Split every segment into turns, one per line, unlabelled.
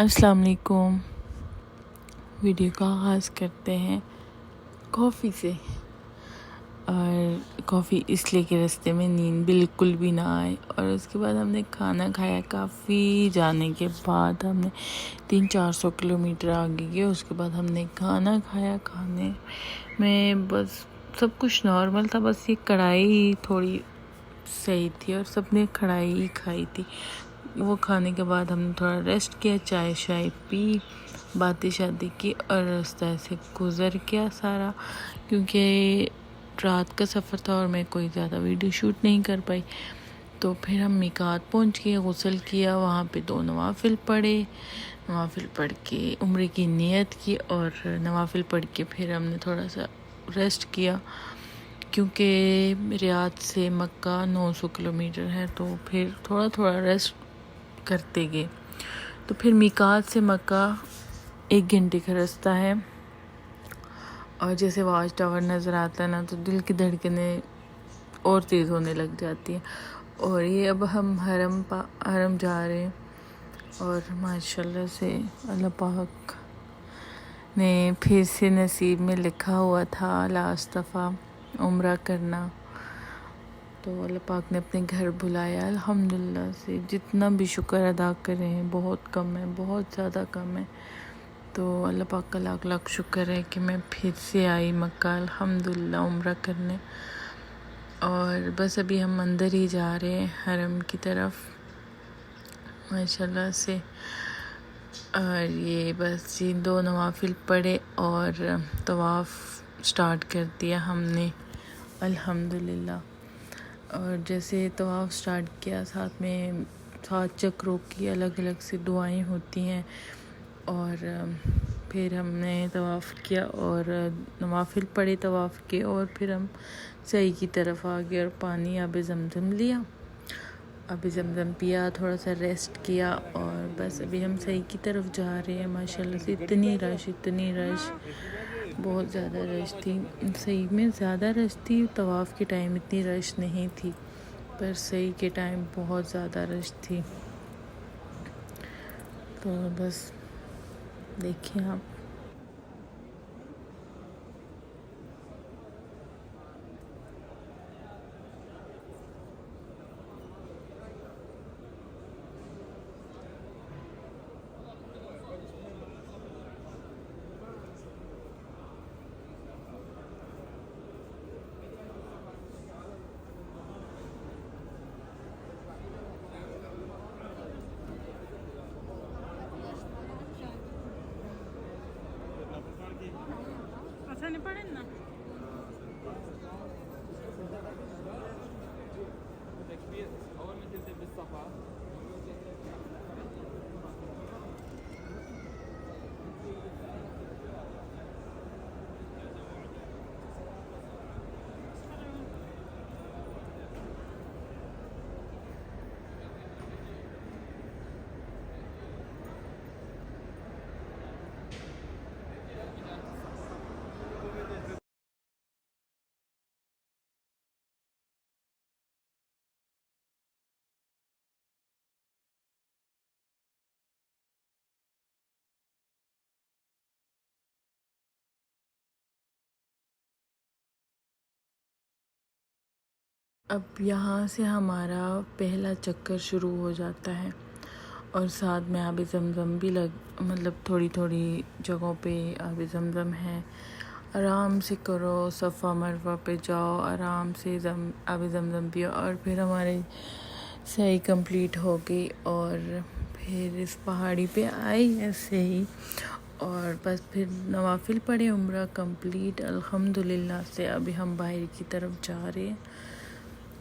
السلام علیکم۔ ویڈیو کا آغاز کرتے ہیں کافی سے، اور کافی اس لیے کہ راستے میں نیند بالکل بھی نہ آئے، اور اس کے بعد ہم نے کھانا کھایا۔ کافی جانے کے بعد ہم نے 300-400 کلومیٹر آگے گئے، اس کے بعد ہم نے کھانا کھایا۔ کھانے میں بس سب کچھ نارمل تھا، بس یہ کڑھائی تھوڑی صحیح تھی اور سب نے کڑھائی ہی کھائی تھی۔ وہ کھانے کے بعد ہم نے تھوڑا ریسٹ کیا، چائے شائے پی، باتیں شادی کی، اور راستہ ایسے گزر گیا سارا، کیونکہ رات کا سفر تھا اور میں کوئی زیادہ ویڈیو شوٹ نہیں کر پائی۔ تو پھر ہم میقات پہنچ گئے، غسل کیا، وہاں پہ 2 نوافل پڑھے، نوافل پڑھ کے عمرے کی نیت کی، اور نوافل پڑھ کے پھر ہم نے تھوڑا سا ریسٹ کیا، کیونکہ ریاض سے مکہ 900 کلومیٹر ہے، تو پھر تھوڑا تھوڑا ریسٹ کرتے گئے۔ تو پھر میقات سے مکہ 1 گھنٹے کا راستہ ہے، اور جیسے واچ ٹاور نظر آتا ہے نا، تو دل کی دھڑکنیں اور تیز ہونے لگ جاتی ہیں۔ اور یہ اب ہم حرم جا رہے ہیں، اور ماشاءاللہ سے اللہ پاک نے پھر سے نصیب میں لکھا ہوا تھا لاسٹ دفعہ عمرہ کرنا، تو اللہ پاک نے اپنے گھر بلایا۔ الحمدللہ سے جتنا بھی شکر ادا کریں بہت کم ہے، بہت زیادہ کم ہے۔ تو اللہ پاک کا لاکھ لاکھ شکر ہے کہ میں پھر سے آئی مکہ الحمدللہ عمرہ کرنے۔ اور بس ابھی ہم اندر ہی جا رہے ہیں حرم کی طرف ماشاءاللہ سے۔ اور یہ بس 2 نوافل پڑھے اور طواف سٹارٹ کر دیا ہم نے الحمدللہ۔ اور جیسے طواف سٹارٹ کیا، ساتھ میں 7 چکروں کی الگ الگ سے دعائیں ہوتی ہیں، اور پھر ہم نے طواف کیا اور نوافل پڑھے طواف کے، اور پھر ہم سعی کی طرف آ گئے اور پانی آب زمزم لیا، آب زمزم پیا، تھوڑا سا ریسٹ کیا، اور بس ابھی ہم سعی کی طرف جا رہے ہیں۔ ماشاءاللہ سے اتنی رش، بہت زیادہ رش تھی۔ سعی میں زیادہ رش تھی، طواف کے ٹائم اتنی رش نہیں تھی، پر سعی کے ٹائم بہت زیادہ رش تھی۔ تو بس دیکھیں آپ۔ اب یہاں سے ہمارا پہلا چکر شروع ہو جاتا ہے، اور ساتھ میں آب زمزم بھی مطلب تھوڑی تھوڑی جگہوں پہ آب زمزم ہے۔ آرام سے کرو، صفا مروہ پہ جاؤ، آرام سے آب زمزم پیو، اور پھر ہمارے سعی کمپلیٹ ہو گئی، اور پھر اس پہاڑی پہ آئی ایسے ہی، اور بس پھر نوافل پڑھے، عمرہ کمپلیٹ الحمدللہ سے۔ ابھی ہم باہر کی طرف جا رہے ہیں،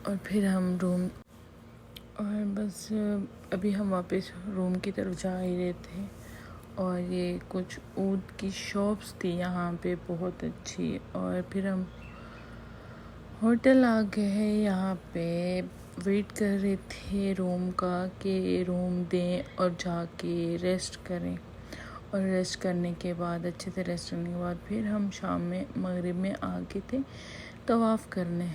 اور پھر ہم اور بس ابھی ہم واپس روم کی طرف جا ہی رہے تھے، اور یہ کچھ اود کی شاپس تھی یہاں پہ بہت اچھی، اور پھر ہم ہوٹل آ گئے ہیں۔ یہاں پہ ویٹ کر رہے تھے روم کا کہ روم دیں اور جا کے ریسٹ کریں، اور ریسٹ کرنے کے بعد اچھے سے ریسٹ کرنے کے بعد پھر ہم شام میں مغرب میں آ گئے تھے طواف کرنے۔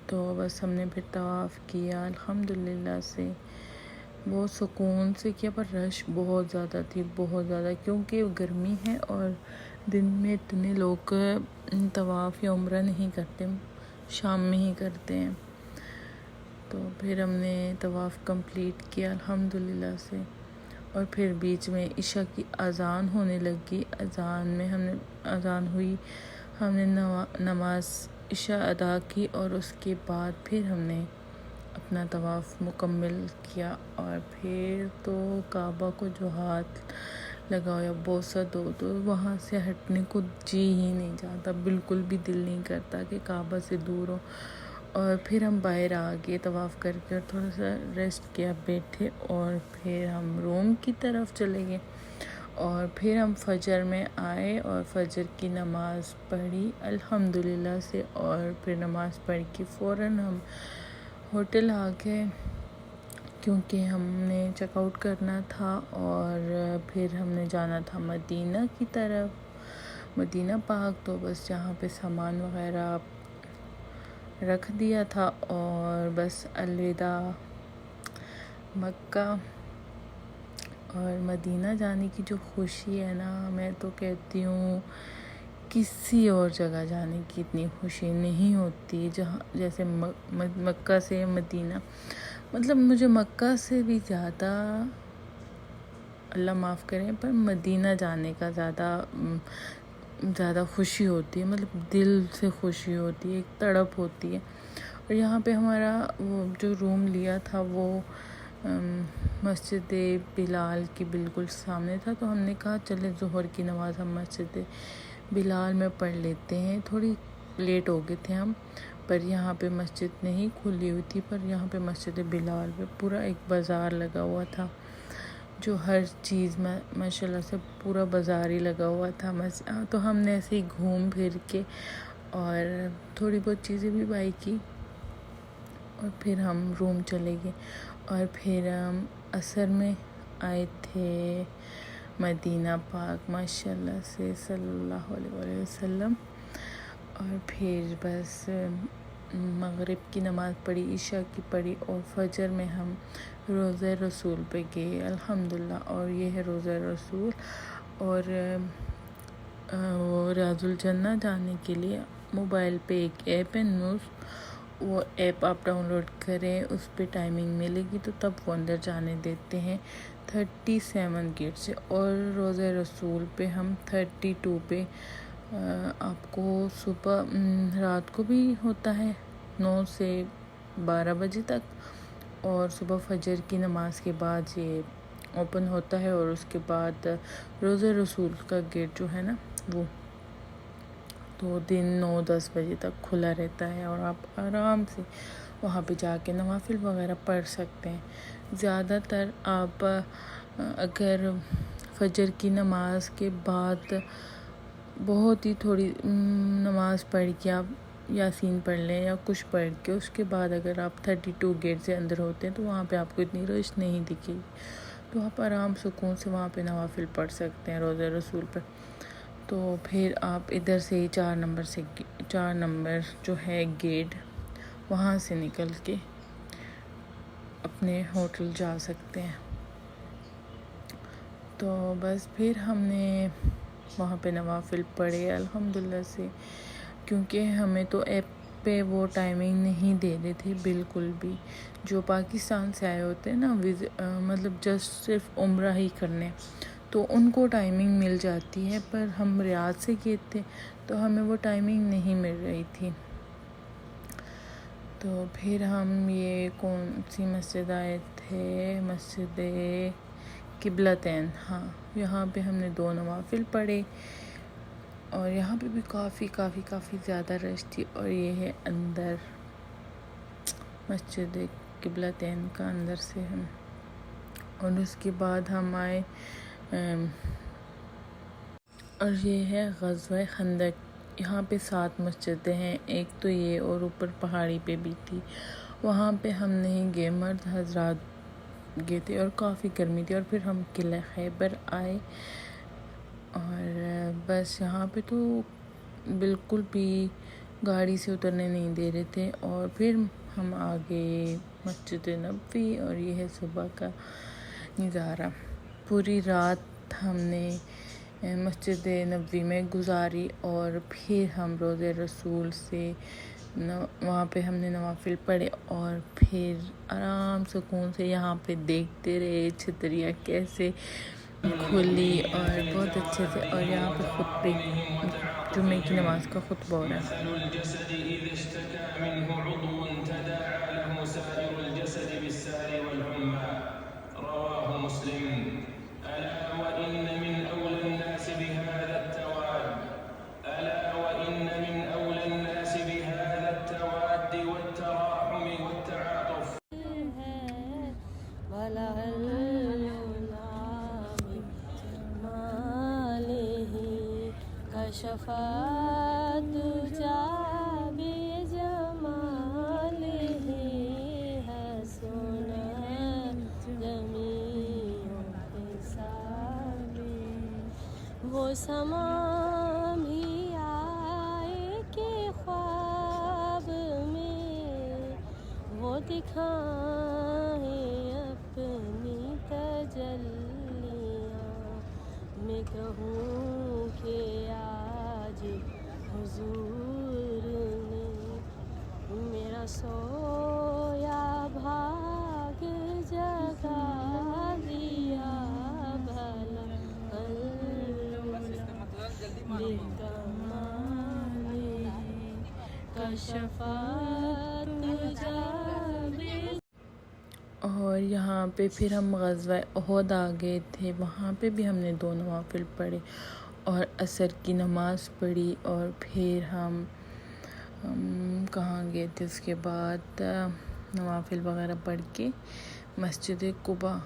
تو بس ہم نے پھر طواف کیا الحمدللہ سے، بہت سکون سے کیا، پر رش بہت زیادہ تھی، بہت زیادہ، کیونکہ گرمی ہے اور دن میں اتنے لوگ طواف یا عمرہ نہیں کرتے، شام میں ہی کرتے ہیں۔ تو پھر ہم نے طواف کمپلیٹ کیا الحمدللہ سے، اور پھر بیچ میں عشاء کی اذان ہونے لگی۔ اذان ہوئی، ہم نے نماز عشاء ادا کی، اور اس کے بعد پھر ہم نے اپنا طواف مکمل کیا، اور پھر تو کعبہ کو جو ہاتھ لگاؤ یا بوسہ دو تو وہاں سے ہٹنے کو جی ہی نہیں چاہتا، بالکل بھی دل نہیں کرتا کہ کعبہ سے دور ہو۔ اور پھر ہم باہر آ گئے طواف کر کے، اور تھوڑا سا ریسٹ کیا، بیٹھے، اور پھر ہم روم کی طرف چلے گئے، اور پھر ہم فجر میں آئے اور فجر کی نماز پڑھی الحمدللہ سے، اور پھر نماز پڑھ کے فوراً ہم ہوٹل آ گئے، کیونکہ ہم نے چیک آؤٹ کرنا تھا، اور پھر ہم نے جانا تھا مدینہ کی طرف، مدینہ پاک۔ تو بس جہاں پہ سامان وغیرہ رکھ دیا تھا، اور بس الوداع مکہ۔ اور مدینہ جانے کی جو خوشی ہے نا، میں تو کہتی ہوں کسی اور جگہ جانے کی اتنی خوشی نہیں ہوتی، جہاں جیسے مکہ سے مدینہ، مطلب مجھے مکہ سے بھی زیادہ، اللہ معاف کریں، پر مدینہ جانے کا زیادہ خوشی ہوتی ہے، مطلب دل سے خوشی ہوتی ہے، ایک تڑپ ہوتی ہے۔ اور یہاں پہ ہمارا وہ جو روم لیا تھا وہ مسجد بلال کی بالکل سامنے تھا، تو ہم نے کہا چلے ظہر کی نماز ہم مسجد بلال میں پڑھ لیتے ہیں، تھوڑی لیٹ ہو گئے تھے ہم، پر یہاں پہ مسجد نہیں کھلی ہوئی تھی، پر یہاں پہ مسجد بلال پہ پورا ایک بازار لگا ہوا تھا، جو ہر چیز میں ماشاء اللہ سے پورا بازار ہی لگا ہوا تھا۔ تو ہم نے ایسے ہی گھوم پھر کے اور تھوڑی بہت چیزیں بھی بائی کی، اور پھر ہم روم چلے گئے، اور پھر ہم عصر میں آئے تھے مدینہ پاک ماشاء اللہ سے صلی اللہ علیہ وسلم۔ اور پھر بس مغرب کی نماز پڑھی، عشاء کی پڑھی، اور فجر میں ہم روضہ رسول پہ گئے الحمدللہ۔ اور یہ ہے روضہ رسول، اور ریاض الجنہ جانے کے لیے موبائل پہ ایک ایپ ہے نور، وہ ایپ آپ ڈاؤن لوڈ کریں، اس پہ ٹائمنگ ملے گی تو تب وہ اندر جانے دیتے ہیں 37 گیٹ سے، اور روضہ رسول پہ ہم 32 پہ آپ کو صبح رات کو بھی ہوتا ہے 9 سے 12 بجے تک، اور صبح فجر کی نماز کے بعد یہ اوپن ہوتا ہے، اور اس کے بعد روضہ رسول کا گیٹ جو ہے نا وہ تو دن 9-10 بجے تک کھلا رہتا ہے، اور آپ آرام سے وہاں پہ جا کے نوافل وغیرہ پڑھ سکتے ہیں۔ زیادہ تر آپ اگر فجر کی نماز کے بعد بہت ہی تھوڑی نماز پڑھ کے آپ یاسین پڑھ لیں یا کچھ پڑھ کے، اس کے بعد اگر آپ 32 گیٹ سے اندر ہوتے ہیں تو وہاں پہ آپ کو اتنی رش نہیں دکھے گی، تو آپ آرام سکون سے وہاں پہ نوافل پڑھ سکتے ہیں روضہ رسول پہ۔ تو پھر آپ ادھر سے ہی 4 نمبر جو ہے گیٹ، وہاں سے نکل کے اپنے ہوٹل جا سکتے ہیں۔ تو بس پھر ہم نے وہاں پہ نوافل پڑھے الحمدللہ سے، کیونکہ ہمیں تو ایپ پہ وہ ٹائمنگ نہیں دے رہے تھے بالکل بھی، جو پاکستان سے آئے ہوتے ہیں نا مطلب جسٹ صرف عمرہ ہی کرنے، تو ان کو ٹائمنگ مل جاتی ہے، پر ہم ریاض سے گئے تھے تو ہمیں وہ ٹائمنگ نہیں مل رہی تھی۔ تو پھر ہم یہ کون سی مسجد آئے تھے، مسجد قبلتین، ہاں، یہاں پہ ہم نے 2 نوافل پڑھے، اور یہاں پہ بھی کافی زیادہ رش تھی۔ اور یہ ہے اندر مسجد قبلتین کا، اندر سے ہم، اور اس کے بعد ہم آئے اور یہ ہے غزوہ خندق۔ یہاں پہ 7 مسجدیں ہیں، ایک تو یہ، اور اوپر پہاڑی پہ بھی تھی، وہاں پہ ہم نہیں گئے، مرد حضرات گئے تھے، اور کافی گرمی تھی۔ اور پھر ہم قلعہ خیبر آئے، اور بس یہاں پہ تو بالکل بھی گاڑی سے اترنے نہیں دے رہے تھے، اور پھر ہم آگے مسجد نبوی، اور یہ ہے صبح کا نظارہ۔ پوری رات ہم نے مسجد نبوی میں گزاری، اور پھر ہم روضہ رسول سے وہاں پہ ہم نے نوافل پڑھے، اور پھر آرام سکون سے یہاں پہ دیکھتے رہے چھتریاں کیسے کھلی، اور بہت اچھے سے، اور یہاں پہ خطبے جمعے کی نماز کا خطبہ ہو رہا
شفاعت جا بجمالہ حسنا جمیع حساب، وہ سما بھی آئے کہ خواب میں وہ دکھائیں اپنی تجلیاں، میں کہوں کہ آج حضور نے میرا سویا بھاگ جگا دیا، بھلا کشفت جب۔
اور یہاں پہ پھر ہم غزوہ احد آ گئے تھے، وہاں پہ بھی ہم نے 2 نوافل پڑھے اور عصر کی نماز پڑھی، اور پھر ہم کہاں گئے تھے اس کے بعد نوافل وغیرہ پڑھ کے مسجد قباء